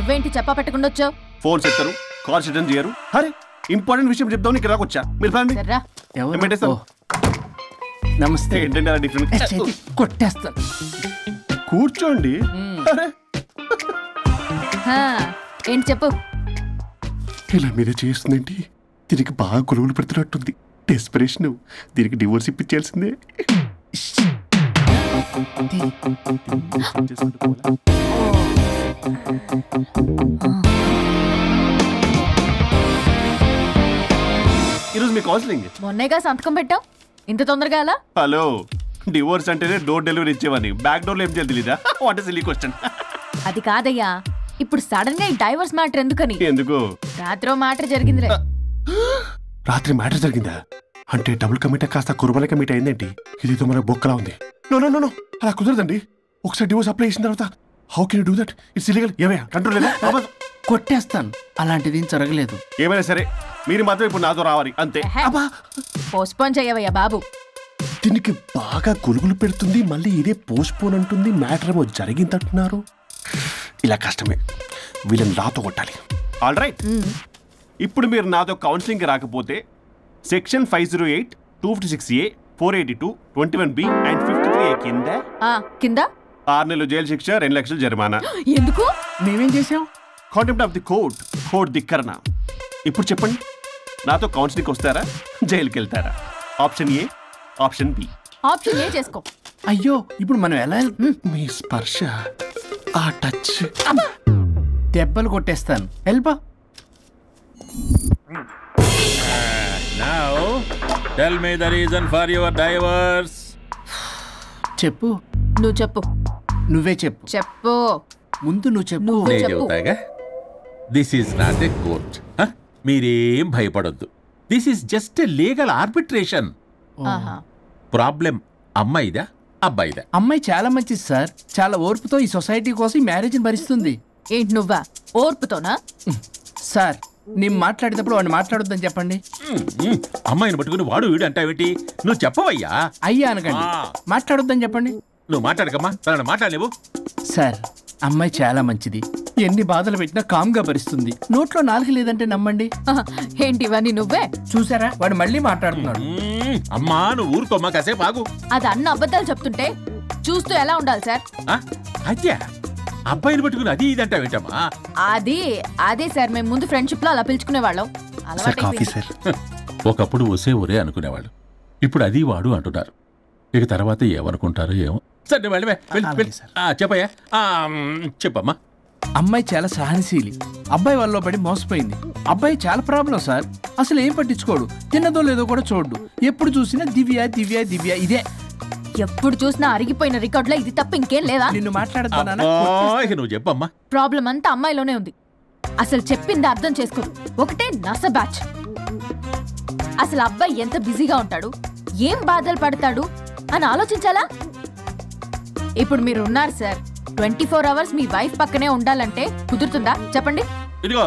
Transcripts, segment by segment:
నువ్వేంటి చెప్పా పెట్టకుండా ఫోన్ చెప్తారు, కాల్ అటెండ్ చేయరు. అరే ఇంపార్టెంట్ విషయం చెప్దాం ఇక్కడ రాకొచ్చా. మీరు ఫ్యామిలీ నమస్తే. ఏంటంటే అలా డిఫరెంట్ కొట్టేస్తాను. కూర్చోండి. అరే ఏంటి చెప్పు. ఇలా మీరే చేస్తుందేంటి? దీనికి బాగా గొలుగులు పెడుతున్నట్టుంది. డెస్పరేషన్. దీనికి డివోర్స్ ఇప్పించాల్సిందే. ఈరోజు మీ కౌన్సిలింగ్. మొన్నేగా సంతకం పెట్టావు, ఇంత తొందరగా అలా? హలో, డివోర్స్ అంటేనే డోర్ డెలివరీ ఇచ్చేవని, బ్యాక్ డోర్ లో ఏం చేయాలి తెలీదా? What is silly question. అది కాదయ్యా, ఇప్పుడు సడన్ గా ఈ డైవర్స్ మ్యాటర్ ఎందుకని? ఎందుకు? రాత్రి మ్యాటర్ జరిగిందిలే. రాత్రి మ్యాటర్ జరిగిందా? అంటే డబుల్ కమిటా కాస్త కుర్బల కమిటా అయిందేంటి? ఇది మన బొక్కలా ఉంది. నో నో నో నో, అలా కుదరదండి. ఒకసారి డివోర్స్ అప్లై చేసిన తర్వాత how can you do that? It's illegal. ఏమయ్యా కంట్రోల్ లేదా? కొట్టేస్తాను. అలాంటిది జరగలేదు. ఏమైనా సరే మీరు మాత్రం ఇప్పుడు నాతో రావాలి అంతే. పోస్ట్పోన్ చేయవయ్యా బాబు. దీనికి బాగా గొలుగులు పెడుతుంది, మళ్ళీ ఇదే పోస్ట్పోన్ అంటుంది. మ్యాటర్ ఏమో జరిగిందంటున్నారు. ఇలా కష్టమే, వీళ్ళని నాతో కొట్టాలి. ఆల్ రైట్, ఇప్పుడు మీరు నాతో కౌన్సిలింగ్ రాకపోతే section 508, 256A, 482, 21B and 53A కింద 6 నెలలు జైలు శిక్ష, 2 లక్షలు జరిమానా. ఎందుకు? మేమేం చేసాం? కాంటెంప్ట్ ఆఫ్ ది కోర్ట్ ధిక్కరణ. ఇప్పుడు చెప్పండి, నాతో కౌన్సిలింగ్ వస్తారా, జైలుకి వెళ్తారా? Option A, option B. Option A చేసుకో. అయ్యో, ఇప్పుడు మనం ఎలా? మీ స్పర్శ, ఆ టచ్, దెబ్బలు కొట్టేస్తాను. Help. Now, tell me the reason for your divorce. చెప్పు. నువ్వు చెప్పు. నువ్వే చెప్పు. చెప్పు. ముందు నువ్వు చెప్పు. నేను చెబుతాగా. This is not a court. మీరేం భయపడొద్దు. This is just a legal arbitration. Problem అమ్మాయిదా అబ్బాయిదా? అమ్మాయి చాలా మంచిది సార్. చాలా ఓర్పుతో ఈ సొసైటీ కోసం ఈ మ్యారేజ్ని భరిస్తుంది. ఏంటి నువ్వా ఓర్పుతోనా? సార్, నేను మాట్లాడేటప్పుడు వాడిని మాట్లాడొద్దని చెప్పండి. అమ్మాయిని పట్టుకుని వాడు వీడు అంటావేంటి? నువ్వు చెప్పవయ్యా. అయ్యా అనకండి, మాట్లాడొద్దని చెప్పండి. నువ్వు మాట్లాడకమ్మా, తనని మాట్లాడలేవు. సార్, అమ్మాయి చాలా మంచిది. ఎన్ని బాధలు పెట్టినా కామ్గా భరిస్తుంది. నోట్లో నాలుగు లేదంటే నమ్మండి. ఏంటి ఇవన్నీ నువ్వే చూసారా? వాడు మళ్ళీ మాట్లాడుతున్నాడు. అమ్మా నువ్వు ఊరుకోమ్మా, కాసేపు ఆగు. అది అన్న అబద్ధాలు చెప్తుంటే చూస్తూ ఎలా ఉండాలి సార్? అదే అబ్బాయిని పట్టుకుని అది ఇది అంటావేంటమ్మా? అదే సార్, మేము ముందు ఫ్రెండ్షిప్ లో అలా పిలుచుకునే వాళ్ళం. ఒకప్పుడు ఒసే ఒరే అనుకునేవాళ్ళు, ఇప్పుడు అది వాడు అంటున్నారు. ఇక తర్వాత ఏమనుకుంటారో ఏమో. సరే చెప్పయ్యా, చెప్పమ్మా. అమ్మాయి చాలా సహనశీలి. అబ్బాయి వల్ల పడి మోసపోయింది. అబ్బాయి చాలా ప్రాబ్లం సార్. అసలు ఏం పట్టించుకోడు. తిన్నదో లేదో కూడా చూడు. ఎప్పుడు చూసినా దివ్య దివ్య దివ్య ఇదే. ఎప్పుడు చూసినా అరిగిపోయిన రికార్డులో ఇది తప్ప ఇంకేం లేదా? నిన్ను మాట్లాడుతున్నా. నువ్వు చెప్పమ్మా. ప్రాబ్లం అంతా అమ్మాయిలోనే ఉంది. అసలు చెప్పింది అర్థం చేసుకోదు. ఒకటే నస బ్యాచ్. అసలు అబ్బాయి ఎంత బిజీగా ఉంటాడు, ఏం బాధలు పడతాడు అని ఆలోచించాలా? ఇప్పుడు మీరు ఉన్నారు సార్, 24 hours మీ వైఫ్ పక్కనే ఉండాలంటే కుదురుతుందా చెప్పండి? ఇదిగో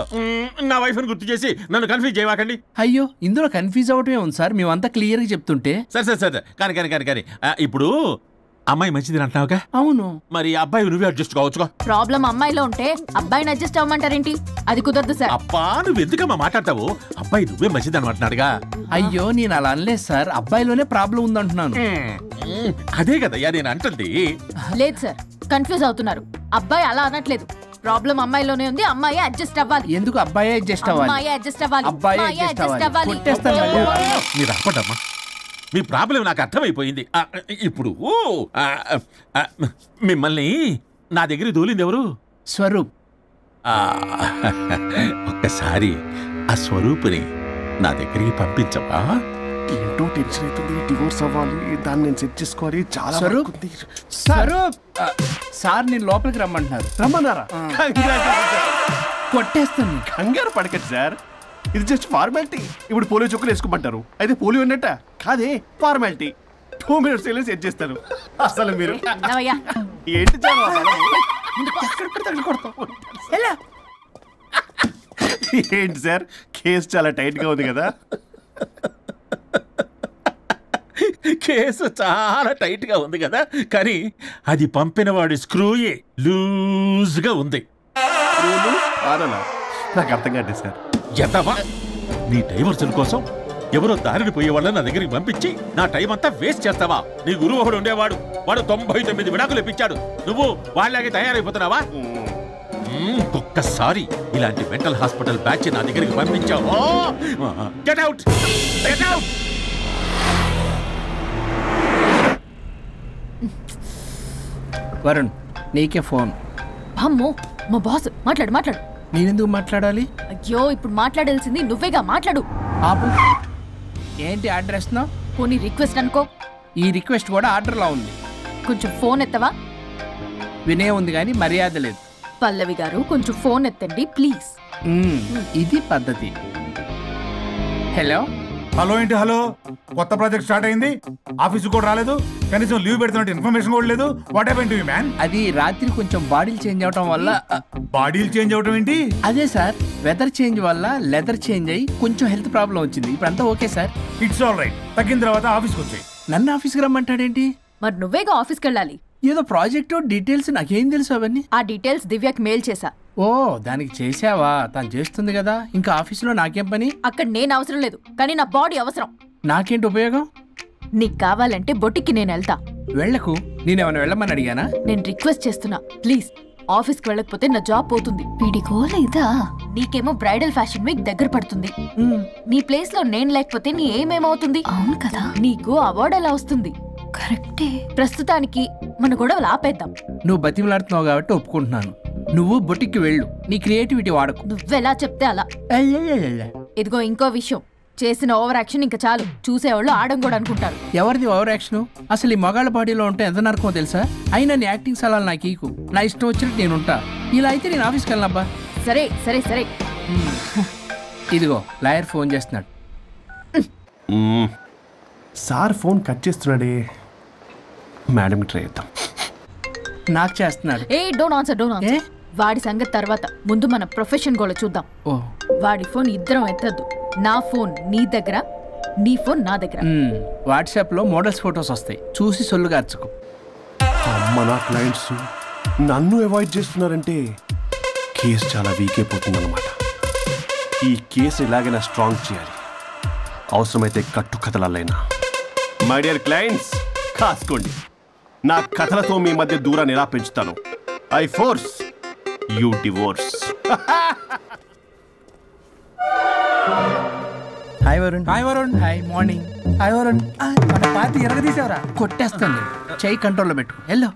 నా వైఫ్ ని గుర్తు చేసి నన్ను కన్ఫ్యూజ్ చేయవాకండి. అయ్యో, ఇందులో కన్ఫ్యూజ్ అవటమే ఉంది సార్. మేమంతా క్లియర్ గా చెప్తుంటే. సరే కానీ ఇప్పుడు అమ్మాయి మంచిది అంటున్నావుగా? అవును. మరి అబ్బాయి నువ్వే అడ్జస్ట్ కావచ్చుగా. ప్రాబ్లం అమ్మాయిలో ఉంటే అబ్బాయిని అడ్జస్ట్ అవ్వమంటారేంటి? అది కుదరదు సార్. అబ్బా నువ్వు ఎందుకమ్మా మాట్లాడతావు? అబ్బాయి నువ్వే మంచిది అనమాటన్నాడుగా. అయ్యో, నేను అలా అనలేదు సార్. అబ్బాయిలోనే ప్రాబ్లం ఉందంటున్నాను. అదే కదయ్యా నేను అంటుంది. లేదు సార్, కన్ఫ్యూజ్ అవుతున్నారు. అబ్బాయి అలా అనట్లేదు. ప్రాబ్లం అమ్మాయిలోనే ఉంది. అమ్మాయి అడ్జస్ట్ అవ్వాలి. ఎందుకు అబ్బాయి అడ్జస్ట్ అవ్వాలి? అమ్మాయి అడ్జస్ట్ అవ్వాలి. అబ్బాయి అడ్జస్ట్ అవ్వాలి. మీరు అప్పటమ్మా, మీ ప్రాబ్లం నాకు అర్థమైపోయింది. ఇప్పుడు మిమ్మల్ని నా దగ్గర దూలింది ఎవరు? స్వరూప్. ఒక్కసారి ఆ స్వరూపుని నా దగ్గరికి పంపించవా? ఏంటో టెన్షన్ అవుతుంది. డివోర్స్ అవ్వాలి, దాన్ని నేను సెట్ చేసుకోవాలి. చాలా స్వరూప్ సార్, నేను లోపలికి రమ్మంటున్నారు. రమ్మన్నారా? కొట్టేస్తాను. కంగారు పడకండి సార్, ఇది జస్ట్ ఫార్మాలిటీ. ఇప్పుడు పోలియో చుక్కలు వేసుకోమంటారు, అయితే పోలియో ఉన్నట్ట కాదే, ఫార్మాలిటీ. 2 minutes సెట్ చేస్తారు. అసలు మీరు ఏంటి ఏంటి సార్, కేసు చాలా టైట్ గా ఉంది కదా? కేసు చాలా టైట్ గా ఉంది కదా, కానీ అది పంపిన వాడి స్క్రూయే లూజ్ గా ఉంది. నాకు అర్థం కాదు సార్. ఎంతవా నీ డైవర్షన్ కోసం ఎవరో దారిని పోయే వాళ్ళని నా దగ్గరికి పంపించి నా టైం అంతా వేస్ట్ చేస్తావా? నీ గురువు ఒకడు ఉండేవాడు, వాడు 99 విడాకులు ఇప్పించాడు. నువ్వు వాళ్ళలాగే తయారైపోతున్నావా? ఒక్కసారి ఇలాంటి మెంటల్ హాస్పిటల్ బ్యాచ్ నా దగ్గరికి పంపించావు. Get out, get out. Varun, నీకే ఫోన్. అమ్మో, మా బాస్. మాట్లాడు మాట్లాడు. నేనెందుకు మాట్లాడాలి? అయ్యో, ఇప్పుడు మాట్లాడాల్సింది నువ్వేగా, మాట్లాడు. ఆపు. ఏంటి ఆర్డర్ ఇస్తున్నావు? పోనీ రిక్వెస్ట్ అనుకో. ఈ రిక్వెస్ట్ కూడా ఆర్డర్లో ఉంది. కొంచెం ఫోన్ ఎత్తవా? వినే ఉంది కానీ మర్యాద లేదు. పల్లవి గారు, కొంచెం ఫోన్ ఎత్తండి ప్లీజ్. ఇది పద్ధతి. హలో. హలో ఏంటి హలో? కొత్త ప్రాజెక్ట్ స్టార్ట్ అయింది, ఆఫీస్ కూడా రాలేదు, కనీసం లీవ్ పెడుతున్నట్టు ఇన్ఫర్మేషన్ కూడా లేదు. What happened to you man? అది రాత్రి కొంచెం బాడీలు చేంజ్ అవటం వల్ల. బాడీలు చేంజ్ అవటం ఏంటి? అదే సార్, వెదర్ చేంజ్ వల్ల లెదర్ చేంజ్ అయ్యి కొంచెం హెల్త్ ప్రాబ్లం వచ్చింది. ఇప్పుడు అంతా okay sir. It's all right. తగ్గిన తర్వాత ఆఫీస్కి వచ్చాయి. నన్ను ఆఫీస్కి రమ్మంటాడేంటి? మరి నువ్వేగా ఆఫీస్కి వెళ్ళాలి. ఏదో ప్రాజెక్టు డీటెయిల్స్ నాకేం తెలుసు అవన్నీ. ఆ డీటెయిల్స్ దివ్యకి మెయిల్ చేశా. ఓ, దానికి చేసావా? తను చేస్తుంది కదా, ఇంకా ఆఫీసులో నాకేం పని? అక్కడ నేను అవసరం లేదు, కానీ నా బాడీ అవసరం. నాకేంటి ఉపయోగం? నీకు కావాలంటే బొటిక్కి నేను వెళ్తా. వెళ్లకు. నేనేమైనా వెళ్ళమని అడిగానా? నేను రిక్వెస్ట్ చేస్తున్నా ప్లీజ్. ఆఫీస్కి వెళ్ళకపోతే నా జాబ్ పోతుంది. వీడికో లేదా? నీకేమో బ్రైడల్ ఫ్యాషన్ వీక్ దగ్గర పడుతుంది. నీ ప్లేస్ లో నేను లేకపోతే నీ ఏమేమవుతుంది? అవును కదా. నీకు అవార్డు ఎలా వస్తుంది? కరెక్టే. ప్రస్తుతానికి మన గొడవలు ఆపేద్దాం. నువ్వు బతిమలాడుతున్నావు కాబట్టి ఒప్పుకుంటున్నాను. నువ్వు బొటిక్కి వెళ్ళు, నీ క్రియేటివిటీ వాడకు. నువ్వెలా చెప్తే అలా. ఇదిగో ఇంకో విషయం, చేసిన ఓవర్ యాక్షన్ ఇంకా చాలు. చూసేవాళ్ళు ఆడం కూడా అనుకుంటారు. ఎవరిది ఓవర్ యాక్షన్? అసలు ఈ మగాళ్ళ బాడీలో ఉంటే ఎంత నరకమో తెలుసా? అయినా నీ యాక్టింగ్ సలాలు నాకు ఈకు. నా ఇష్టం వచ్చినట్టు నేను ఉంటా. ఇలా అయితే నేను ఆఫీస్కి వెళ్ళనబ్బా. సరే సరే సరే. ఇదిగో లాయర్ ఫోన్ చేస్తున్నాడు. సార్ ఫోన్ కట్ చేస్తున్నాడే. మేడం ట్రై చేద్దాం. నాకు చేస్తున్నాడు. ఏ డోంట్ ఆన్సర్, డోంట్ ఆన్సర్. వాడి సంగతి తర్వాత, ముందు మన ప్రొఫెషన్ కూడా చూద్దాం. ఓ, వాడి ఫోన్ ఇద్దరం ఎత్తద్దు. నా ఫోన్ నీ దగ్గర, నీ ఫోన్ నా దగ్గర. వాట్సాప్ లో మోడల్స్ ఫొటోస్ వస్తాయి, చూసి సొల్లు గార్చుకో. అమ్మ, నా క్లయింట్స్ నన్ను అవాయిడ్ చేస్తున్నారంటే కేసు చాలా వీక్ అయిపోతుందన్నమాట. ఈ కేసు ఎలాగైనా స్ట్రాంగ్ చేయాలి, అవసరమైతే కట్టు కథలైనా. మై డియర్ క్లయింట్స్, కాసుకోండి. నా కథలతో మీ మధ్య దూరాన్ని ఎలా పెంచుతాను. I force you divorce. Hi Varun. Hi Varun. Hi morning. Hi Varun. మన పార్టీ ఎరగదీసావరా? కొట్టేస్తాను. చెయ్యి కంట్రోల్లో పెట్టుకో. Hello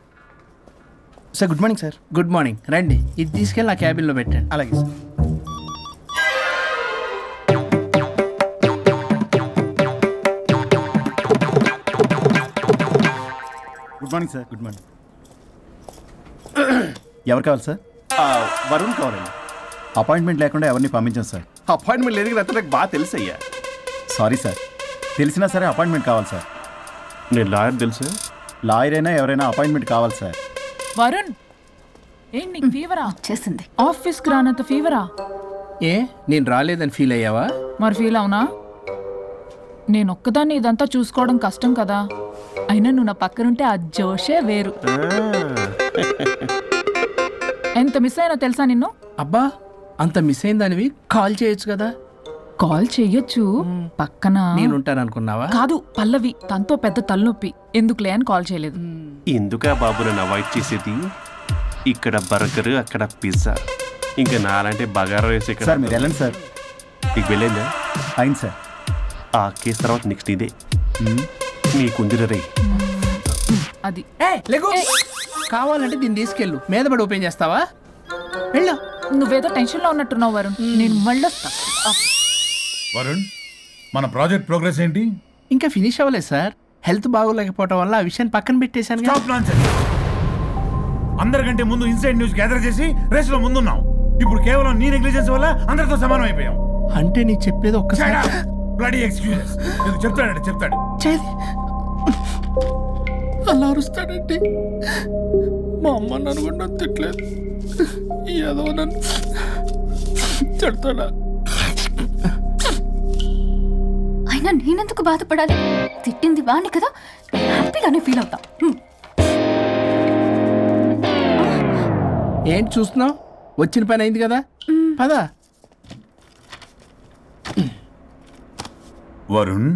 sir, good morning sir. Good morning. రండి, ఇది తీసుకెళ్ళి నా క్యాబిన్లో పెట్టండి. అలాగే sir. Good morning sir. Good morning. ఎవరు కావాలి సార్? వరుణ్ కావాలండి. అపాయింట్మెంట్ లేకుండా ఎవరిని పంపించాను సార్. అపాయింట్మెంట్ లేదు కదా, నాకు బాగా తెలుసు అయ్యా. సారీ సార్, తెలిసినా సరే అపాయింట్మెంట్ కావాలి సార్. నేను లాయర్ తెలుసు. లాయర్ అయినా ఎవరైనా అపాయింట్మెంట్ కావాలి సార్. వరుణ్, ఏంటి నీకు ఫీవరా? చేసింది. ఆఫీస్కి రానంత ఫీవరా? ఏ, నేను రాలేదని ఫీల్ అయ్యావా? మరి ఫీల్ అవునా? నేను ఒక్కదాన్ని ఇదంతా చూసుకోవడం కష్టం కదా. అయినా నువ్వు నా పక్కనుంటే ఆ జోషే వేరు. ఎంత మిస్ అయినా తెలుసా నిన్ను? అబ్బా, అంత మిస్ అయిందానివి కాల్ చేయొచ్చు కదా. కాల్ చెయ్యొచ్చు, పక్కన నేనుంటాను అనుకున్నావా? కాదు, పల్లవి, తనతో పెద్ద తలనొప్పి, ఎందుకులే అని కాల్ చేయలేదు. ఎందుకా బాబు నన్ను అవాయిడ్ చేసేది? ఇక్కడ బర్గర్, అక్కడ పిజ్జా, ఇంకా నాలంటే బగారా వేసి సార్ మీరు వెళ్ళండి సార్. నీకు వెళ్ళిందా? అయింది సార్. ఆ కేసు తర్వాత నెక్స్ట్ ఇదే నీకుంది రే. అది కావాలంటే దీన్ని తీసుకెళ్ళు, మీద పడి ఓపెన్ చేస్తావా? వెళ్ళు. నువ్వేదో టెన్షన్లో ఉన్నట్టున్నావు వరుణ్, నేను మళ్ళీ వస్తా. వరుణ్, మన ప్రాజెక్ట్ ప్రోగ్రెస్ ఏంటి? ఇంకా ఫినిష్ అవ్వలేదు సార్. హెల్త్ బాగోలేకపోవడం వల్ల ఆ విషయాన్ని పక్కన పెట్టేశాను. Stop nonsense. అందరికంటే ముందు ఇన్సైడ్ న్యూస్ గ్యాదర్ చేసి రేస్ లో ముందున్నాం. ఇప్పుడు కేవలం నీ నెగ్లిజెన్స్ వల్ల అందరితో సమానం అయిపోయాం. అంటే నీకు చెప్పేది ఒక్కసారి. Bloody excuses. నీకు చెప్తాడంటే చెప్తాడు. చేది అలా అరుస్తాడండి. మా అమ్మ నన్ను కూడా నన్ను తిట్టలేదు, ఏదో నన్ను చెడతాడా? అయినా నేనెందుకు బాధపడాలి? తిట్టింది వాణ్ణి కదా, హ్యాపీగానే ఫీల్ అవుతా. ఏంటి చూస్తున్నావు? వచ్చిన పని అయింది కదా పదా. వరుణ్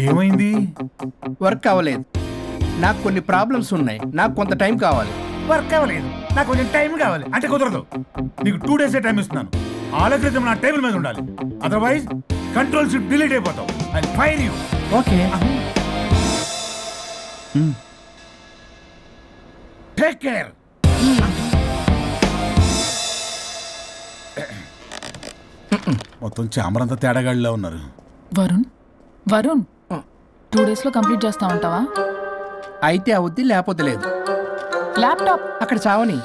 ఏమైంది? వర్క్ అవ్వలేదు. నాకు కొన్ని ప్రాబ్లమ్స్ ఉన్నాయి. నాకు కొంత టైం కావాలి. వర్క్ అవ్వలేదు, నాకు కొంచెం టైం కావాలి అంటే కుదరదు. నీకు 2 days టైం ఇస్తున్నాను. ఆలోచించడం నా టేబుల్ మీద ఉండాలి. అదర్వైజ్ కంట్రోల్ షిప్ డిలీట్ అయిపోతావు. I fire you. Okay. Take care. మొత్తం చామరంతా తేడాగాడిలా ఉన్నారు. వరుణ్ వరుణ్ 2 days లో కంప్లీట్ చేస్తా ఉంటావా? అయితే అవుద్ది, లేకపోతే లేదు. ల్యాప్టాప్ అక్కడ చావని.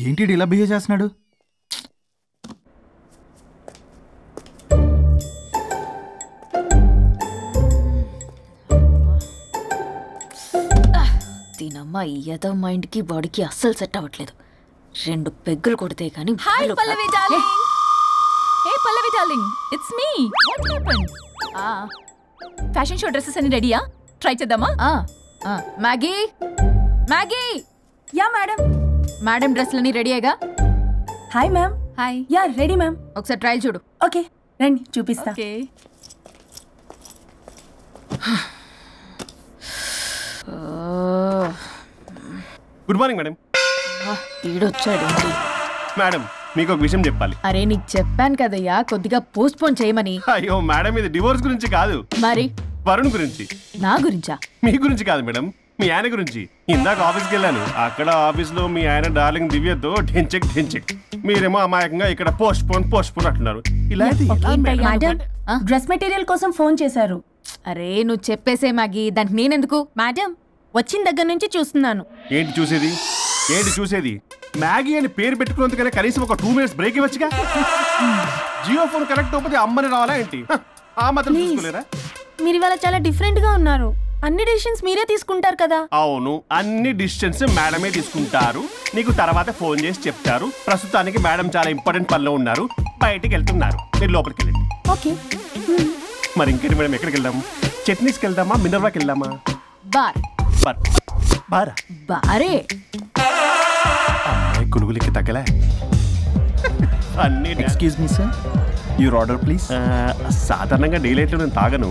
ఏంటి ఇలా బిహేవ్ చేస్తున్నాడు? దీనమ్మ ఏదో మైండ్కి బాడీకి అస్సలు సెట్ అవ్వట్లేదు. 2 పెగ్గులు కొడితే కానీ. Hi Pallavi darling. Hey Pallavi darling, it's me. What happened? Fashion show dresses అన్ని రెడీయా? ట్రై చేద్దామా? Maggie Maggie. Yeah madam. Madam డ్రెస్లన్నీ రెడీ అయ్యగా? Hi ma'am. Hi. Yeah ready ma'am. ఒకసారి ట్రయల్ చూడు. ఓకే రండి చూపిస్తా. ఓకే. Good morning madam. ఈడొచ్చాడు. మేడం మీకు ఒక విషయం చెప్పాలి. అరే నీకు చెప్పాను కదయ్యా కొద్దిగా పోస్ట్ పోన్ చేయమని. అయ్యో మేడం, ఇది డివోర్స్ గురించి కాదు, మరి వరుణ్ గురించి. నా గురించా? మీ గురించి కాదు మేడం, మీ ఆయన గురించి. ఇందాక ఆఫీస్కి వెళ్ళాను. అక్కడ ఆఫీస్లో మీ ఆయన డార్లింగ్ దివ్యతో ఢెంచెక్ ఢెంచెక్, మీరేమో అమాయకంగా ఇక్కడ పోస్ట్ పోన్ అంటున్నారు. ఇలా అయితే ఎలా మేడం? మేడం డ్రెస్ మెటీరియల్ కోసం ఫోన్ చేశారు. అరే నువ్వు చెప్పేసే మ్యాగీ, దానికి నేనెందుకు? మేడం వచ్చిన దగ్గర నుంచి చూస్తున్నాను. ఏంటి చూసేది? ఏంటి చూసేది? మ్యాగీ అని పేరు పెట్టుకున్నందుకనే కనీసం ఒక 2 minutes బ్రేక్ ఇవ్వచ్చుగా. జియో ఫోన్ కనెక్ట్ అవ్వకపోతే అమ్మని రావాలా ఏంటి? ఆ మాత్రం చూసుకోలేరా? మీరు ఇవాళ చాలా డిఫరెంట్ గా ఉన్నారు. అన్ని డిసిషన్స్ మీరే తీసుకుంటారు కదా. అవును, అన్ని డిసిషన్స్ మేడమే తీసుకుంటారు. నీకు తర్వాత ఫోన్ చేసి చెప్తారు. ప్రస్తుతానికి మేడం చాలా ఇంపార్టెంట్ పనిలో ఉన్నారు, బయటికి వెళ్తున్నారు. మీరు లోపలికి వెళ్ళండి. ఓకే. మరి ఇంకేంటి మేడం, ఎక్కడికి వెళ్దాం? చట్నీస్కి వెళ్దామా, మినర్వాకి వెళ్దామా? బార్. బారా? బారే. అమ్మాయి కులుగులకి తగ్గలే. అన్ని excuse me sir, your order please. సాధారణంగా డే లైట్లో నేను తాగను.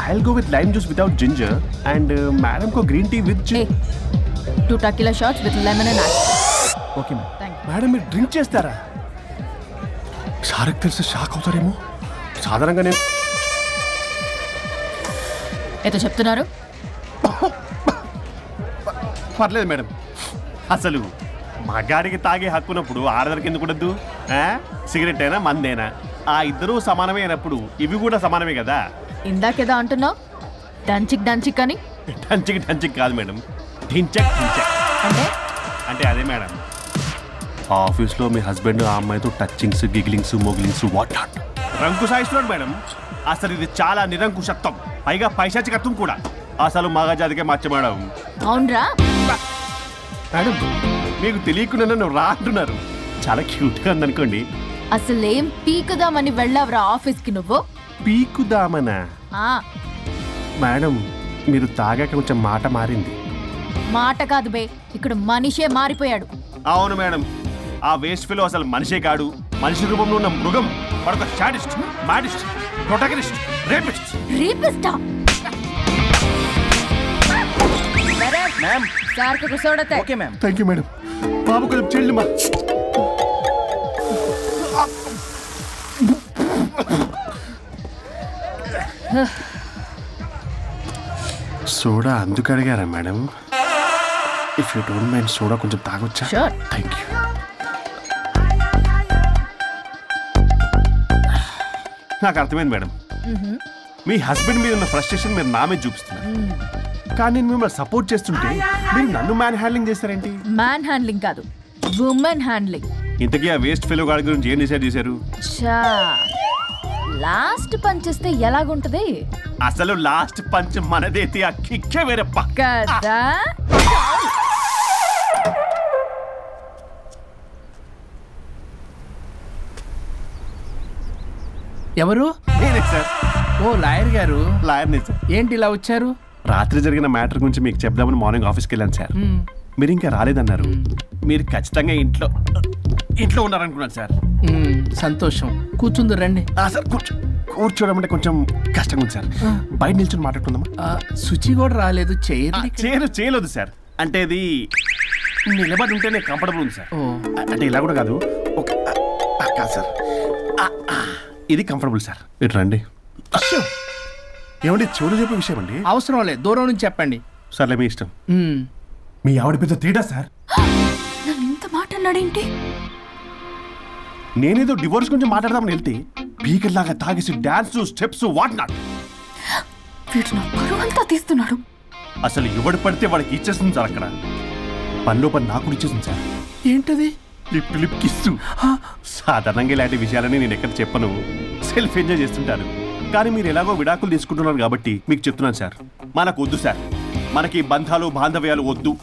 I'll go with lime juice without ginger and madam కో green tea with 2 tequila shots with lemon and ice. Okay ma'am. Madam మీరు డ్రింక్ చేస్తారా? సార్కి తెలిసి షాక్ అవుతారేమో. సాధారణంగా నేను ఏదో చెప్తున్నారు. పర్లేదు మేడం. అసలు మగాడికి తాగే హక్కున్నప్పుడు ఆడదరికి ఎందుకు ఉండద్దు? సిగరెట్ అయినా మందేనా ఆ ఇద్దరూ సమానమే అయినప్పుడు ఇవి కూడా సమానమే కదా. ఇందాకేదో అంటున్నావు, డంచిక్ డంచిక్ అని. డంచిక్ కాదు మేడం, ఢించక్ ఢించక్ అంటే అంటే అదే మేడం. ఆఫీస్లో మీ హస్బెండ్ ఆ అమ్మాయితో టచ్చింగ్స్, గిగ్లింగ్స్, మోగ్లింగ్స్ వాట్ నాట్ రంకు సాయిస్తున్నాడు మేడం. అసలు ఇది చాలా నిరంకుశత్వం, పైగా పైశాచికత్వం కూడా. అసలు మగజాతికే మచ్చ మేడం. అవునరా మేడం, మీకు తెలియకుండా నన్ను రా అంటున్నారు. చాలా క్యూట్గా ఉందనుకోండి. అసలేం పీకుదామని వెళ్ళావురా ఆఫీస్కి నువ్వు? పీకుదామనా? మేడం మీరు తాగాక కొంచెం మాట మారింది. మాట కాదు బే, ఇక్కడ మనిషే మారిపోయాడు. అవును మేడం, ఆ వేస్ట్ ఫెలో అసలు మనిషే కాడు. మనిషి రూపంలో ఉన్న మృగం. మరొక శాడిస్ట్, మాడిస్ట్, ప్రొటగనిస్ట్, రేపిస్ట్. రేపిస్టా? మ్యామ్. సార్కి కూర్చోడతే. Okay ma'am. Thank you madam. బాబు కొంచెం చెల్లి మా. సోడా అందుకు అడిగారా madam? If you don't mind soda కొంచెం తాగొచ్చా? Sure. Thank you. నాకు అర్థమైంది మేడం. మీ హస్బెండ్ మీద ఉన్న ఫ్రస్ట్రేషన్ మీరు నా మీద చూపిస్తున్నారు. కానీ నేను మిమ్మల్ని సపోర్ట్ చేస్తుంటే మీరు నన్ను మ్యాన్ హ్యాండ్లింగ్ చేస్తారేంటి? మ్యాన్ హ్యాండ్లింగ్ కాదు, ఉమెన్ హ్యాండ్లింగ్. ఇంతకీ ఆ వేస్ట్ ఫెలో గాడి గురించి ఏం డిసైడ్ చేశారు? లాస్ట్ పంచ్ ఇస్తే ఎలాగుంటది? అసలు లాస్ట్ పంచ్ మనదైతే ఆ కిక్కే వేరే పక్క కదా. ఎవరు? నేనే సార్. ఓ లాయర్ గారు. లాయర్నే సార్. ఏంటి ఇలా వచ్చారు? రాత్రి జరిగిన మ్యాటర్ గురించి మీకు చెప్దామని మార్నింగ్ ఆఫీస్కి వెళ్ళాను సార్. మీరు ఇంకా రాలేదన్నారు. మీరు ఖచ్చితంగా ఇంట్లో ఉన్నారనుకున్నాను సార్. సంతోషం. కూర్చుంది రండి. సార్ కూర్చోవడం అంటే కొంచెం కష్టంగా ఉంది సార్. బయట నిల్చొని మాట్లాడుకుందామా? శుచి కూడా రాలేదు. చేయలేదు సార్. అంటే ఇది నిలబడి ఉంటేనే కంఫర్టబుల్ ఉంది సార్. అంటే ఇలా కూడా కాదు కాదు సార్, ఇది కంఫర్టబుల్ సార్. ఇటు రండి. ఏమండి చెవులు చెప్పే విషయం అండి? అవసరం లేదు, దూరం నుంచి చెప్పండి. సర్లే మీ ఇష్టం. మీ ఆవిడ పెద్ద తేడా సార్. నన్ను ఇంత మాట అన్నాడేంటి? నేనేదో డివోర్స్ గురించి మాట్లాడదామని వెళ్తే పీకల్లాగా తాగేసి డాన్స్ స్టెప్స్ వాట్ నాట్. వీడు నా పరువు అంతా తీస్తున్నాడు. అసలు ఎవడు పడితే వాడికి ఇచ్చేస్తుంది సార్. అక్కడ పనిలో పని నాకు ఇచ్చేసింది సార్. ఏంటది? Lip kiss. సాధారణంగా ఇలాంటి విషయాలని నేను ఎక్కడ చెప్పను, సెల్ఫ్ ఎంజాయ్ చేస్తుంటాను. కానీ మీరు ఎలాగో విడాకులు తీసుకుంటున్నారు కాబట్టి మీకు చెప్తున్నాను సార్, మనకు వద్దు సార్. మనకి బంధాలు బాంధవ్యాలు వద్దు.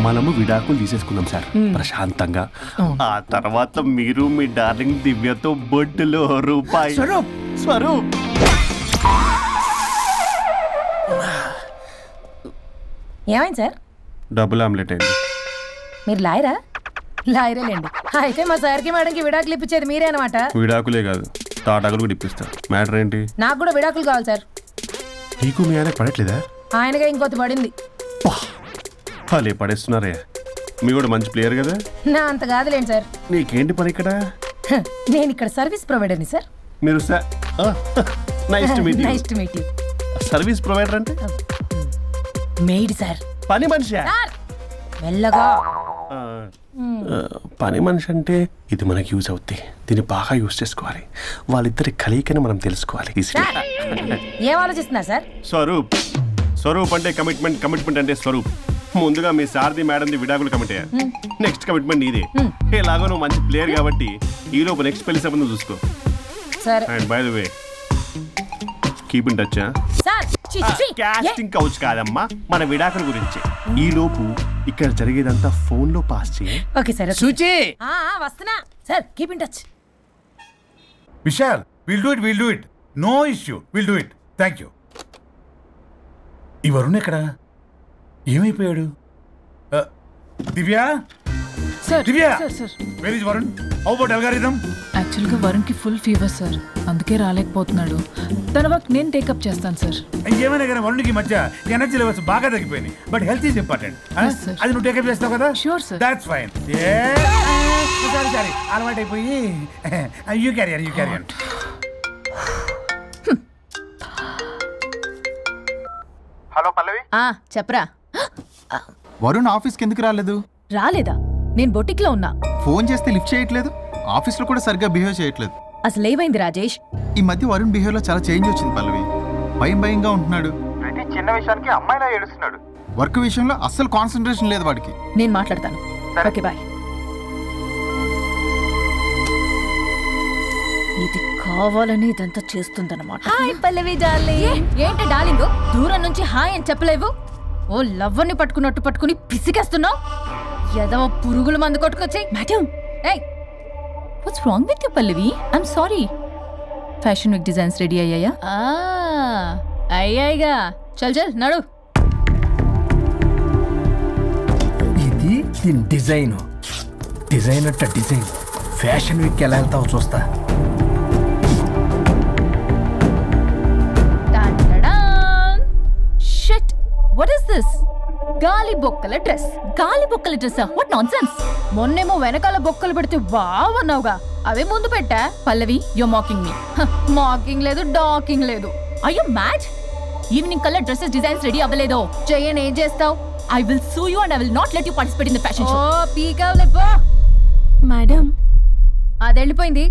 మనము విడాకులు తీసేసుకుందాం సార్ ప్రశాంతంగా. ఆ తర్వాత మీరు మీ డార్లింగ్ దివ్యతో బొడ్డులో రూపాయి. స్వరూప్ ఏమైంది సార్? డబుల్ ఆమ్లెట్ అయింది. మీరు లాయరా? లాయరేలేండి. అయితే మా సార్కి మేడంకి విడాకులు ఇప్పించేది మీరే అనమాట. విడాకులే కాదు, తాటాకులు కూడా ఇప్పిస్తారు. మ్యాటర్ ఏంటి? నాకు కూడా విడాకులు కావాలి సార్. నీకు మీ ఆయన పడట్లేదా? ఆయనగా ఇంకొత పడింది. వాళ్ళే పడేస్తున్నారే. మీ కూడా మంచి ప్లేయర్ కదా. నా అంత కాదులేండి సార్. నీకేంటి పని ఇక్కడ? నేను ఇక్కడ సర్వీస్ ప్రొవైడర్ని సార్. మీరు nice to meet you. Nice to meet you. Service provider అంటే మెయిడ్ సార్. పని మనిషి. మెల్లగా. పని మనిషి అంటే ఇది మనకి యూజ్ అవుద్ది. దీన్ని బాగా యూజ్ చేసుకోవాలి. వాళ్ళిద్దరి కలయికని మనం తెలుసుకోవాలి. ఏం ఆలోచిస్తున్నారు సార్? స్వరూప్ అంటే కమిట్మెంట్ అంటే స్వరూప్. ముందుగా మీ సారథి మేడంది విడాకులు కమిట్ అయ్యారు. నెక్స్ట్ కమిట్మెంట్ నీదే. ఎలాగో నువ్వు మంచి ప్లేయర్ కాబట్టి ఈ లోపు నెక్స్ట్ పెళ్లి సంబంధం చూసుకో. And by the way keep in touch. Casting couch కాదమ్మా, మన విడాకుల గురించి. ఈ లోపు ఇక్కడ జరిగేదంతా ఫోన్ లో పాస్ చేయి. Okay sir. శుచి వస్తున్నా sir. Keep in touch. Vishal, will do it. No issue, will do it. Thank you. ఈ వరుణ్ ఎక్కడ? ఏమైపోయాడు? Divya, Divya, where is Varun? How about algorithm? యాక్చువల్గా వరుణ్కి ఫుల్ ఫీవర్ సార్, అందుకే రాలేకపోతున్నాడు. తన వర్క్ నేను టేకప్ చేస్తాను సార్. ఏమైనా కానీ వరుణ్కి మధ్య ఎనర్జీ లెవెల్స్ బాగా తగ్గిపోయినాయి. But health is important. అది నువ్వు టేకప్ చేస్తావు కదా? Sure sir. That's fine. Sorry అలవాటు అయిపోయి. You carrier. హలో పల్లవి. చెప్పరా. వరుణ్ ఆఫీస్కి ఎందుకు రాలేదు? రాలేదా? నేను బొటిక్లో ఉన్నా. ఫోన్ చేస్తే లిఫ్ట్ చేయట్లేదు. ఆఫీస్లో కూడా సరిగ్గా బిహేవ్ చేయట్లేదు. అసలు ఏమైంది రాజేష్? ఈ మధ్య వరుణ్ బిహేవ్లో చాలా చేంజ్ వచ్చింది పల్లవి. భయంగా ఉంటున్నాడు. ప్రతి చిన్న విషయానికి అమ్మాయిలా ఏడుస్తున్నాడు. వర్క్ విషయంలో అస్సలు కాన్సన్ట్రేషన్ లేదు వాడికి. నేను మాట్లాడతాను. Okay bye. ఇది కావాలని ఇదంతా చేస్తుందన్నమాట. Hi Pallavi darling. ఏంటి డార్లింగ్ దూరం నుంచి హాయ్ అని చెప్పలేవు? ఓ లవ్వర్ని పట్టుకుని పిసికేస్తున్నావు. ఏదో పురుగుల మందు కొట్టుకొచ్చి. Madam, what's wrong with you Pallavi? I'm sorry. Fashion week designs ready అయ్యాయా? అయ్యాయిగా. చల్ నడు. ఇది డిజైన్ అట్ట డిజైన్. ఫ్యాషన్ వీక్ ఎలా వెళ్తావు చూస్తా. Shit, what is this? గాలి బొక్కల డ్రెస్. గాలి బొక్కల డ్రెస్? What nonsense. మొన్నేమో వెనకాల బొక్కలు పెడితే వావ్ అన్నావుగా, అవే ముందు పెట్టా. Pallavi, you mocking me. Mocking లేదు, డాకింగ్ లేదు. Are you mad? ఈవినింగ్ కల్లా డ్రెస్సెస్ డిజైన్స్ రెడీ అవ్వలేదో? చెయ్యని ఏం చేస్తావు? I will sue you and I will not let you participate in the fashion show. ఓ పీకావులే పో. మేడం, అది వెళ్ళిపోయింది.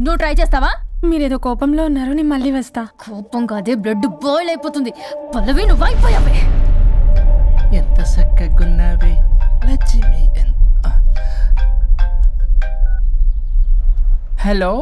నువ్వు ట్రై చేస్తావా? మీరేదో కోపంలో ఉన్నారు, నేను మళ్ళీ వస్తా. కోపం కాదే, బ్లడ్ బాయిల్ అయిపోతుంది. పల్లవి నువ్వు అయిపోయావే. ఎంత చక్కగున్నావే లక్ష్మి. హలో